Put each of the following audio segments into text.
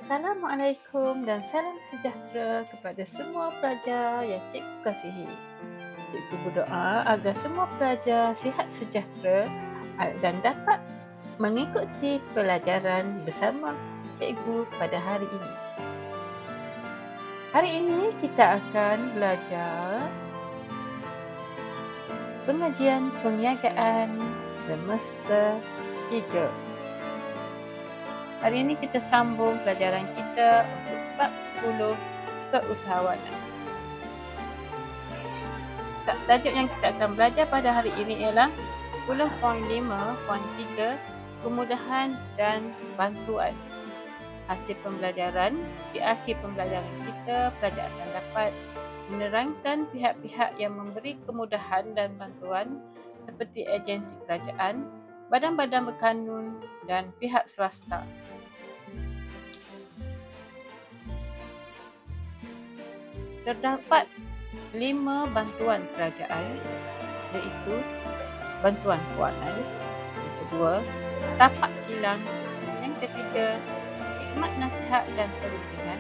Assalamualaikum dan salam sejahtera kepada semua pelajar yang cikgu kasihi. Cikgu berdoa agar semua pelajar sihat sejahtera dan dapat mengikuti pelajaran bersama cikgu pada hari ini. Hari ini kita akan belajar pengajian perniagaan semester 3. Hari ini kita sambung pelajaran kita untuk bab 10 keusahawanan. Tajuk yang kita akan belajar pada hari ini ialah 10.5.3 kemudahan dan bantuan. Hasil pembelajaran, di akhir pembelajaran kita, pelajar akan dapat menerangkan pihak-pihak yang memberi kemudahan dan bantuan seperti agensi kerajaan, badan-badan berkanun dan pihak swasta. Terdapat 5 bantuan kerajaan, iaitu bantuan kewangan, yang kedua, tapak kilang, yang ketiga, khidmat nasihat dan perundingan,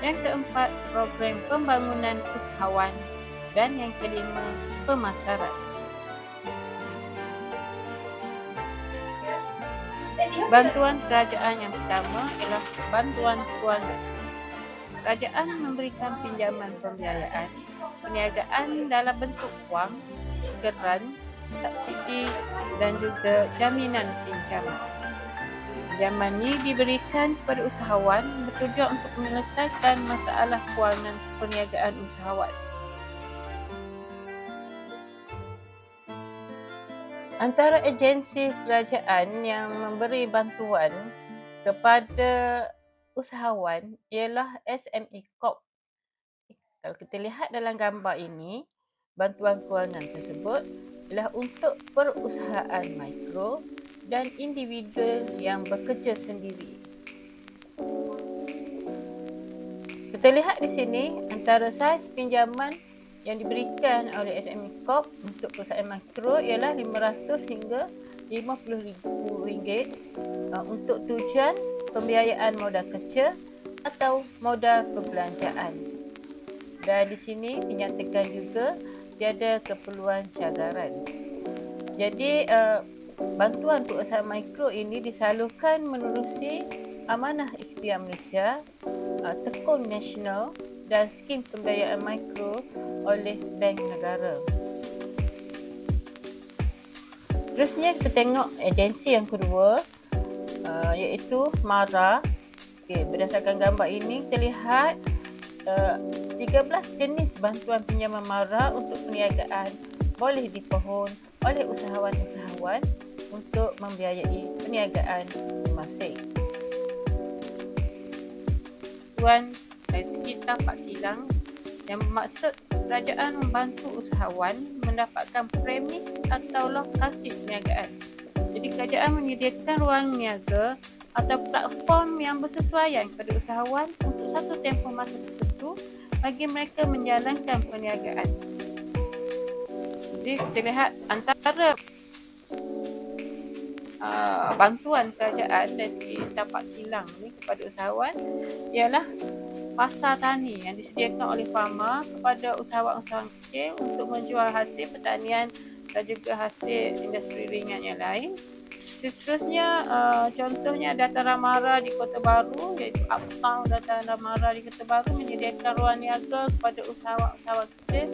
yang keempat, program pembangunan usahawan, dan yang kelima, pemasaran. Bantuan kerajaan yang pertama ialah bantuan kewangan. Kerajaan memberikan pinjaman pembiayaan, perniagaan dalam bentuk wang, geran, subsidi dan juga jaminan pinjaman. Pinjaman ini diberikan kepada usahawan bertujuan untuk menyelesaikan masalah kewangan perniagaan usahawan. Antara agensi kerajaan yang memberi bantuan kepada usahawan ialah SME Corp. Kalau kita lihat dalam gambar ini, bantuan kewangan tersebut ialah untuk perusahaan mikro dan individu yang bekerja sendiri. Kita lihat di sini antara saiz pinjaman yang diberikan oleh SME Corp untuk perusahaan mikro ialah RM500 hingga RM50,000 untuk tujuan pembiayaan modal kerja atau modal perbelanjaan. Dan di sini dinyatakan juga tiada keperluan cagaran. Jadi bantuan perusahaan mikro ini disalurkan menerusi Amanah Ikhtiar Malaysia, Tekun Nasional dan skim pembiayaan mikro oleh Bank Negara. Terusnya kita tengok agensi yang kedua, iaitu MARA. Berdasarkan gambar ini kita lihat 13 jenis bantuan pinjaman MARA untuk perniagaan boleh dipohon oleh usahawan-usahawan untuk membiayai perniagaan masing. Tuan dari segi tapak kilang yang bermaksud kerajaan membantu usahawan mendapatkan premis atau lokasi perniagaan. Jadi kerajaan menyediakan ruang niaga atau platform yang bersesuaian kepada usahawan untuk satu tempoh masa tertentu bagi mereka menjalankan perniagaan. Jadi kita lihat antara bantuan kerajaan dari segi tapak kilang ni kepada usahawan ialah pasar tani yang disediakan oleh farma kepada usahawan-usahawan kecil untuk menjual hasil pertanian dan juga hasil industri ringan yang lain. Seterusnya, contohnya Dataran Mara di Kota Baru, iaitu Uptown Dataran Mara di Kota Baru menyediakan ruang niaga kepada usahawan-usahawan kecil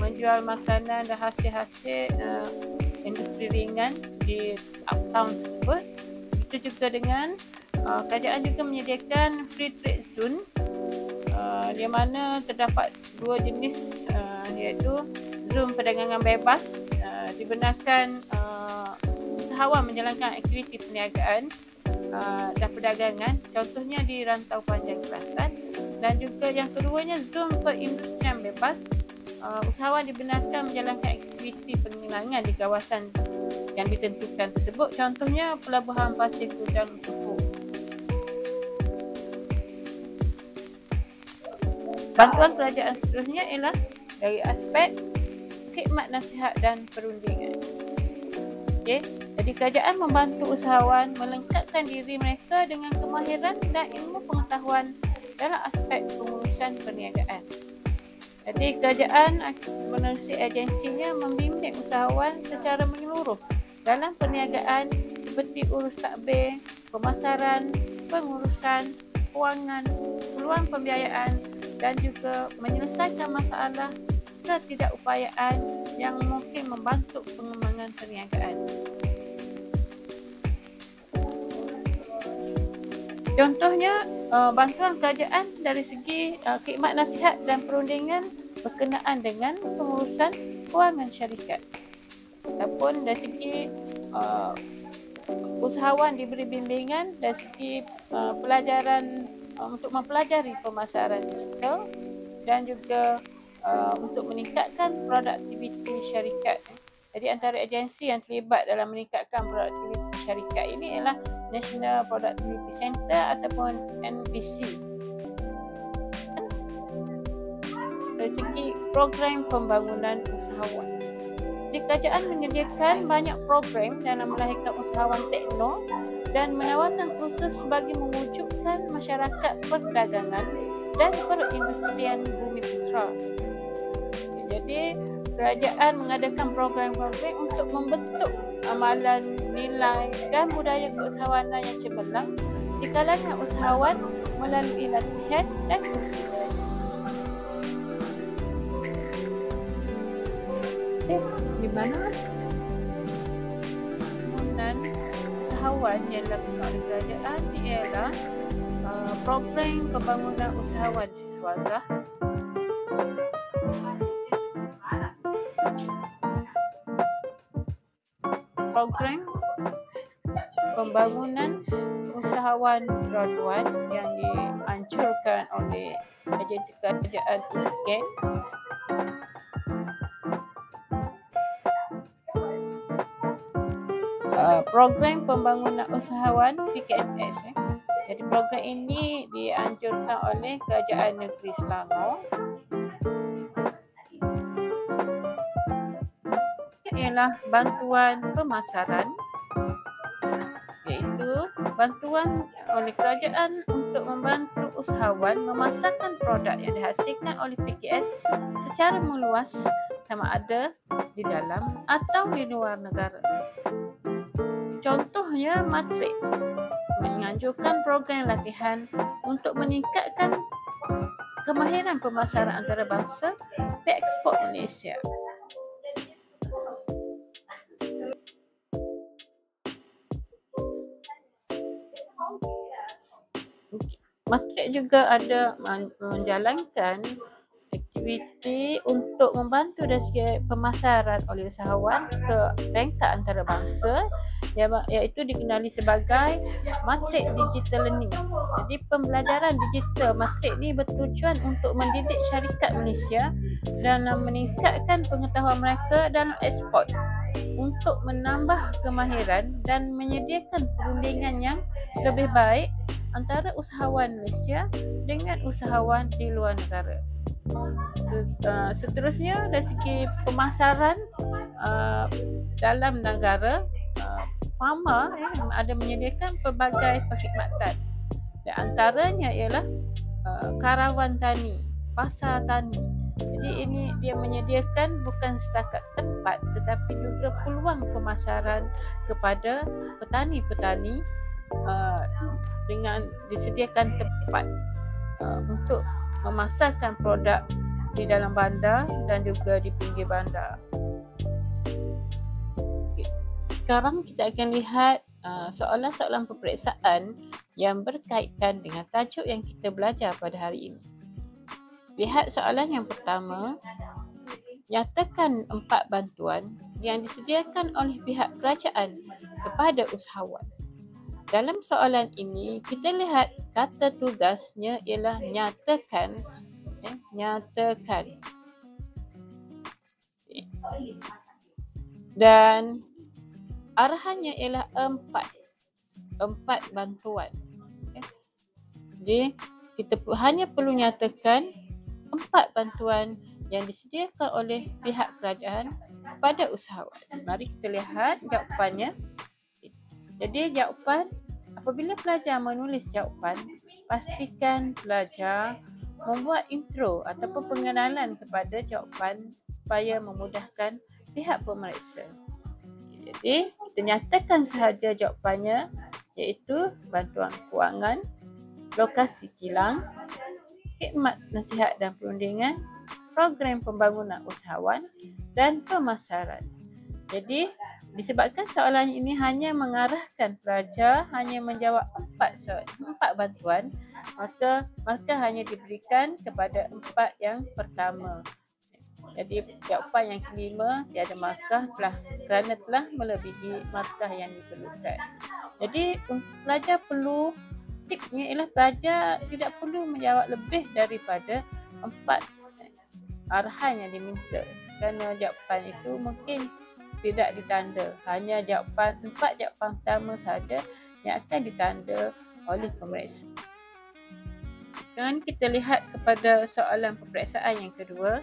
menjual makanan dan hasil-hasil industri ringan di Uptown tersebut. Itu juga dengan kerajaan juga menyediakan free trade zone di mana terdapat dua jenis, iaitu zon perdagangan bebas dibenarkan usahawan menjalankan aktiviti perniagaan dan perdagangan, contohnya di Rantau Panjang Kelantan. Dan juga yang keduanya zon perindustrian bebas, usahawan dibenarkan menjalankan aktiviti pengilangan di kawasan yang ditentukan tersebut, contohnya Pelabuhan Pasir Gudang Pupuk. Bantuan kerajaan seterusnya ialah dari aspek khidmat nasihat dan perundingan. Okey, Jadi kerajaan membantu usahawan melengkapkan diri mereka dengan kemahiran dan ilmu pengetahuan dalam aspek pengurusan perniagaan. Jadi kerajaan menerusi agensinya membimbing usahawan secara menyeluruh dalam perniagaan seperti urus takbir, pemasaran, pengurusan, kewangan, peluang pembiayaan dan juga menyelesaikan masalah ketidakupayaan yang mungkin membantu pengembangan perniagaan. Contohnya, bantuan kerajaan dari segi khidmat nasihat dan perundingan berkenaan dengan pengurusan kewangan syarikat. Ataupun dari segi usahawan diberi bimbingan dari segi pelajaran untuk mempelajari pemasaran digital dan juga untuk meningkatkan produktiviti syarikat. Jadi antara agensi yang terlibat dalam meningkatkan produktiviti syarikat ini ialah National Productivity Center ataupun NPC. Dari segi program pembangunan usahawan, jadi kerajaan menyediakan banyak program dalam melahirkan usahawan tekno dan menawarkan kursus bagi mewujudkan masyarakat perdagangan dan perindustrian bumi putra. Jadi kerajaan mengadakan program-program untuk membentuk amalan, nilai dan budaya keusahawanan yang cemerlang di kalangan usahawan melalui latihan dan kursus. Di mana pembangunan usahawan yang dilakukan oleh kerajaan ialah program pembangunan usahawan siswasa, program pembangunan usahawan graduan yang dianjurkan oleh agensi kerajaan ISKAN, program pembangunan usahawan PKMS. Jadi program ini dianjurkan oleh Kerajaan Negeri Selangor. Ialah bantuan pemasaran, iaitu bantuan oleh kerajaan untuk membantu usahawan memasarkan produk yang dihasilkan oleh PKS secara meluas sama ada di dalam atau di luar negara. Contohnya Matrik menganjurkan program latihan untuk meningkatkan kemahiran pemasaran antarabangsa P-Export Malaysia. Matrik juga ada menjalankan aktiviti untuk membantu dari segi pemasaran oleh usahawan ke peringkat antarabangsa, iaitu dikenali sebagai Matrik Digital Learning. Jadi pembelajaran digital Matrik ni bertujuan untuk mendidik syarikat Malaysia dalam meningkatkan pengetahuan mereka dalam ekspor untuk menambah kemahiran dan menyediakan perundingan yang lebih baik antara usahawan Malaysia dengan usahawan di luar negara. Seterusnya dari segi pemasaran dalam negara, Pharma ada menyediakan pelbagai perkhidmatan. Dan antaranya ialah karawan tani, pasar tani. Jadi ini dia menyediakan bukan setakat tempat tetapi juga peluang pemasaran kepada petani-petani dengan disediakan tempat untuk memasarkan produk di dalam bandar dan juga di pinggir bandar. Sekarang kita akan lihat soalan-soalan peperiksaan yang berkaitan dengan tajuk yang kita belajar pada hari ini. Lihat soalan yang pertama. Nyatakan 4 bantuan yang disediakan oleh pihak kerajaan kepada usahawan. Dalam soalan ini, kita lihat kata tugasnya ialah nyatakan. Nyatakan. Dan arahannya ialah 4 bantuan. Jadi, kita hanya perlu nyatakan 4 bantuan yang disediakan oleh pihak kerajaan kepada usahawan. Mari kita lihat jawapannya. Jadi jawapan, apabila pelajar menulis jawapan, pastikan pelajar membuat intro ataupun pengenalan kepada jawapan supaya memudahkan pihak pemeriksa. Jadi kita nyatakan sahaja jawapannya, iaitu bantuan kewangan, lokasi kilang, khidmat nasihat dan perundingan, program pembangunan usahawan dan pemasaran. Jadi disebabkan soalan ini hanya mengarahkan pelajar hanya menjawab 4 bantuan, maka markah hanya diberikan kepada 4 yang pertama. Jadi jawapan yang kelima tiada markah kerana telah melebihi markah yang diperlukan. Jadi pelajar perlu, tipnya ialah pelajar tidak perlu menjawab lebih daripada 4 arahan yang diminta, kerana jawapan itu mungkin tidak ditanda, hanya 4 jawapan pertama sahaja yang akan ditanda oleh pemeriksa. Dan kita lihat kepada soalan peperiksaan yang kedua.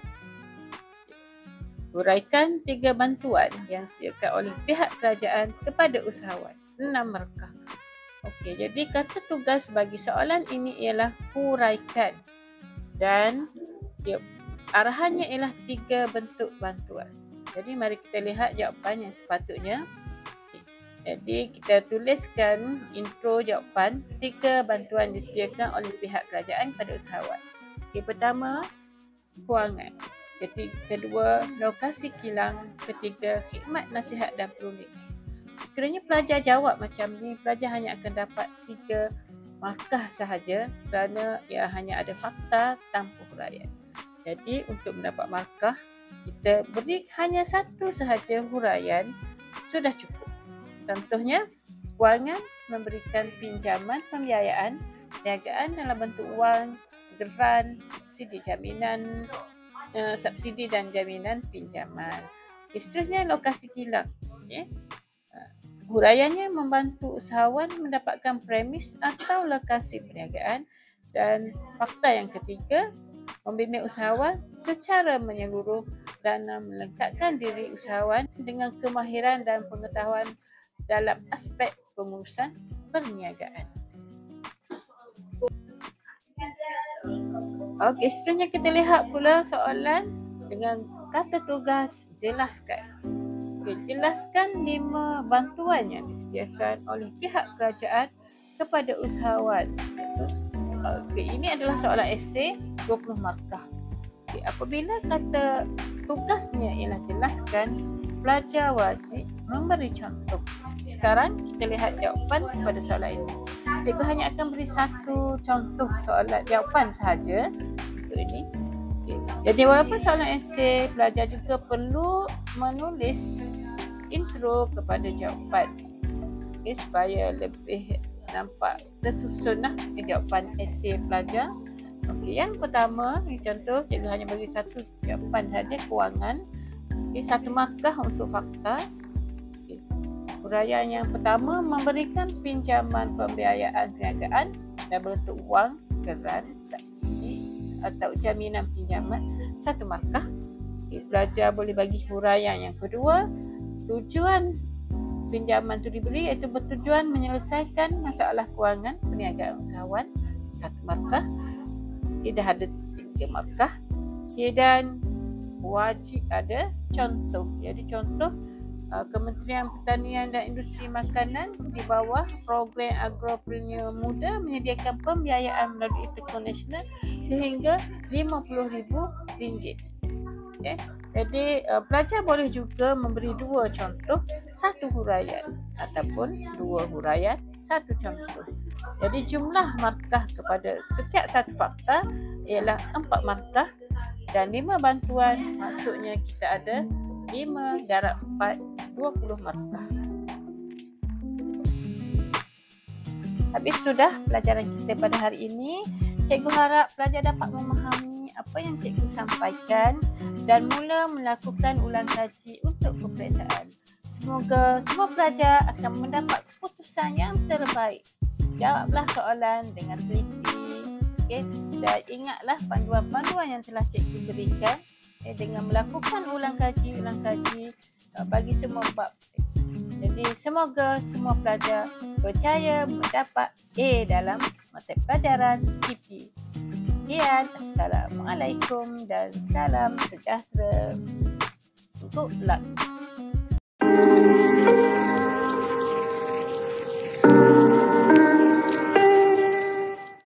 Huraikan 3 bantuan yang disediakan oleh pihak kerajaan kepada usahawan. 6 markah. Okey, jadi kata tugas bagi soalan ini ialah huraikan. Dan arahannya ialah 3 bentuk bantuan. Jadi mari kita lihat jawapan yang sepatutnya. Jadi kita tuliskan intro jawapan 3 bantuan disediakan oleh pihak kerajaan kepada usahawan. Pertama, kewangan. Kedua, lokasi kilang. Ketiga, khidmat nasihat dan perundingan. Kiranya pelajar jawab macam ni, pelajar hanya akan dapat 3 markah sahaja kerana ia hanya ada fakta tanpa huraian. Jadi untuk mendapat markah, kita beri hanya 1 sahaja huraian sudah cukup. Contohnya, kewangan memberikan pinjaman pembiayaan, perniagaan dalam bentuk wang, geran, subsidi dan jaminan pinjaman. Seterusnya, lokasi kilang. Huraiannya membantu usahawan mendapatkan premis atau lokasi perniagaan. Dan fakta yang ketiga, membimbing usahawan secara menyeluruh dan melengkapkan diri usahawan dengan kemahiran dan pengetahuan dalam aspek pengurusan perniagaan. Okey, seterusnya kita lihat pula soalan dengan kata tugas jelaskan. Jelaskan 5 bantuan yang disediakan oleh pihak kerajaan kepada usahawan. Ini adalah soalan esei 20 markah. Apabila kata tugasnya ialah jelaskan, pelajar wajib memberi contoh. Sekarang kita lihat jawapan kepada soalan ini. Cikgu hanya akan beri 1 contoh soalan jawapan sahaja untuk ini. Jadi walaupun soalan esei, pelajar juga perlu menulis intro kepada jawapan. Supaya lebih nampak tersusunlah jawapan esei pelajar. Yang pertama, contoh cikgu hanya bagi 1 jawapan sahaja, kewangan. 1 markah untuk fakta. Huraian yang pertama, memberikan pinjaman pembiayaan perniagaan dalam bentuk wang, geran, subsidi atau jaminan pinjaman, 1 markah. Pelajar boleh bagi huraian yang kedua, tujuan pinjaman itu diberi iaitu bertujuan menyelesaikan masalah kewangan perniagaan usahawan, 1 markah. Dah ada 3 markah. Dan wajib ada contoh. Jadi contoh, Kementerian Pertanian dan Industri Makanan di bawah program Agropreneur Muda menyediakan pembiayaan melalui Tekun Nasional sehingga RM50,000. Jadi pelajar boleh juga memberi 2 contoh, 1 huraian ataupun 2 huraian, 1 contoh. Jadi jumlah markah kepada setiap 1 fakta ialah 4 markah dan 5 bantuan, maksudnya kita ada 5 darab 4, 20 markah. Habis sudah pelajaran kita pada hari ini. Cikgu harap pelajar dapat memahami apa yang cikgu sampaikan dan mula melakukan ulang kaji untuk peperiksaan. Semoga semua pelajar akan mendapat keputusan yang terbaik. Jawablah soalan dengan teliti, dan ingatlah panduan-panduan yang telah cikgu berikan dengan melakukan ulang kaji bagi semua bab. Jadi Jadi semoga semua pelajar berjaya mendapat A dalam mata pelajaran TP. Sekian, Assalamualaikum dan salam sejahtera. Good luck.